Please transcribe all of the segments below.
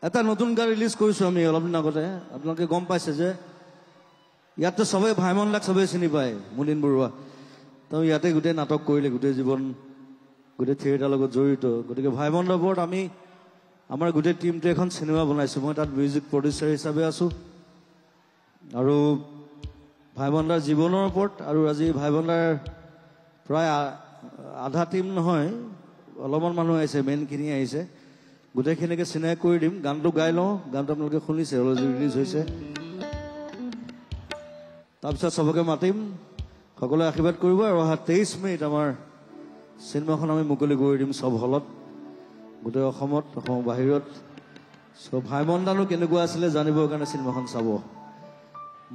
এটা নতুন গান ৰিলিজ কৰিছোঁ আমি অলপ দিন আগতে। আপোনালোকে গম পাইছে যে ইয়াতে চবেই ভাইমন দাক চবেই চিনি পায়, মুনীন বৰুৱা। তেওঁ ইয়াতে গোটেই নাটক কৰিলে, গোটেই জীৱন গোটেই থিয়েটাৰৰ লগত জড়িত। গতিকে ভাইমন দাৰ ওপৰত আমি আমাৰ গোটেই টিমটোৱে এখন চিনেমা বনাইছোঁ। মই তাত মিউজিক প্ৰডিউচাৰ হিচাপে আছোঁ। আৰু ভাইমন দাৰ জীৱনৰ ওপৰত, আৰু আজি ভাইমন দাৰ প্ৰায় আধা টিম নহয়, অলপমান মানুহ আহিছে, মেইনখিনি আহিছে। গোটেইখিনিকে চিনাকি কৰি দিম। গানটো গাই লওঁ, গানটো আপোনালোকে শুনিছে, অলৰেডি ৰিলিজ হৈছে। তাৰপিছত চবকে মাতিম, সকলোৱে আশীৰ্বাদ কৰিব। আৰু অহা 23 মে'ত আমাৰ চিনেমাখন আমি মুকলি কৰি দিম চব হলত, গোটেই অসমত, অসমৰ বাহিৰত। চ' ভাইমন দানো কেনেকুৱা আছিলে জানিবৰ কাৰণে চিনেমাখন চাব।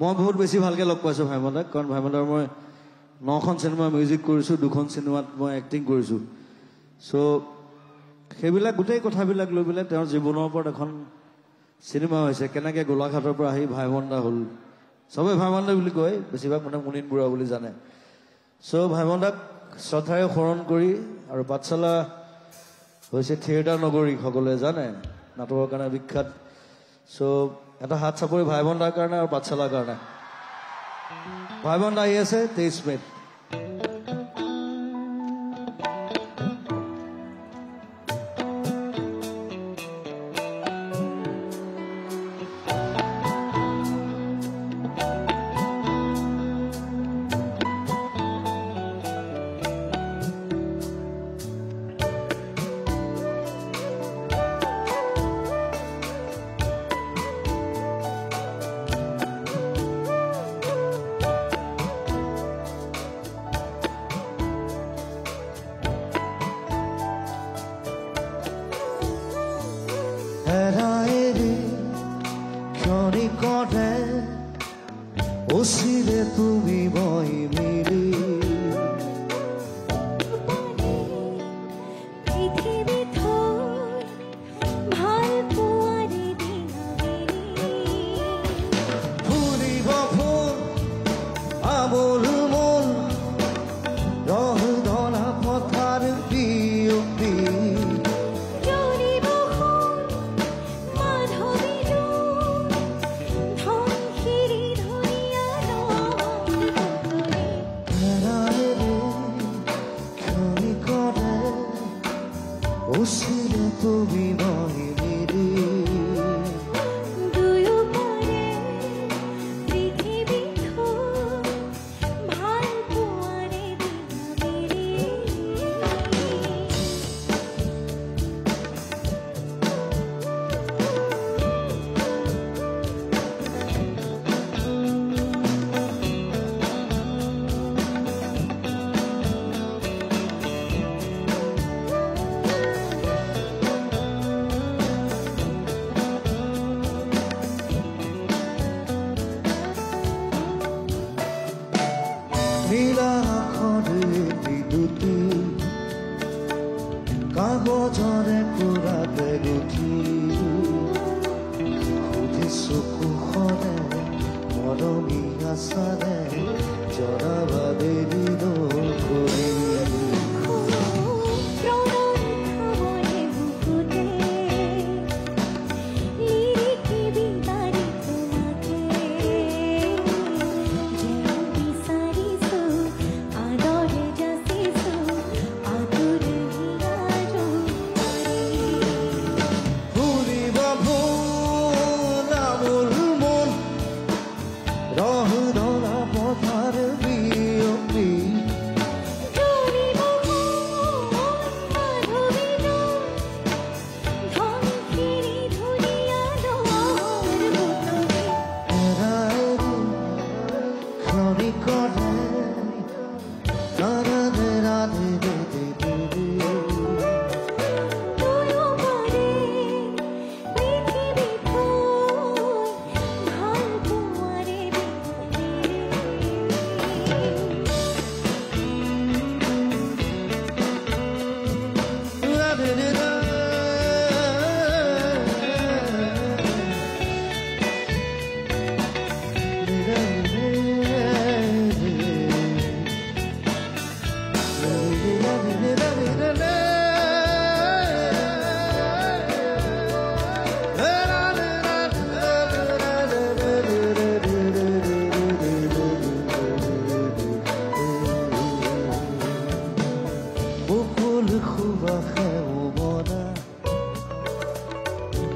মই বহুত বেছি ভালকৈ লগ পাইছোঁ ভাইমন দাক, কাৰণ ভাইমন দাৰ মই 9খন চিনেমা মিউজিক কৰিছোঁ, 2খন চিনেমাত মই এক্টিং কৰিছোঁ। চ' সেইবিলাক গোটেই কথাবিলাক লৈ পেলাই তেওঁৰ জীৱনৰ ওপৰত এখন চিনেমা হৈছে। কেনেকৈ গোলাঘাটৰ পৰা আহি ভাইমন দা হ'ল, চবেই ভাইমন দা বুলি কয়, বেছিভাগ মানে মুনীন বৰুৱা বুলি জানে। চ' ভাইমন দাক শ্ৰদ্ধাৰে স্মৰণ কৰি, আৰু পাঠশালা হৈছে থিয়েটাৰ নগৰী, সকলোৱে জানে, নাটকৰ কাৰণে বিখ্যাত। চ' এটা হাত চাপৰি ভাইমন দাৰ কাৰণে আৰু পাঠশালাৰ কাৰণে। ভাইমন দা আহি আছে 23 মে'ত।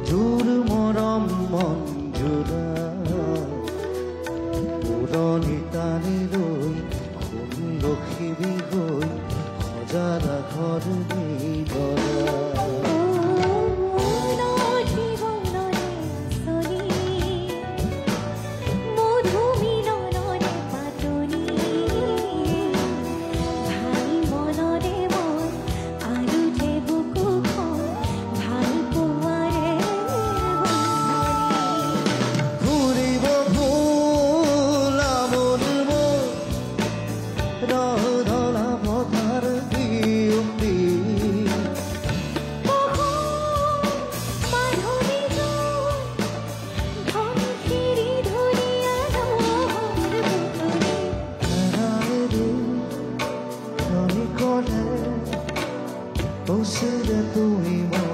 জোৰ মৰম মন জোৰা পুৰণি টানি ৰৈ সুন্দসিবি হৈ সজাৰা ঘৰ নিবৰা Oh, say that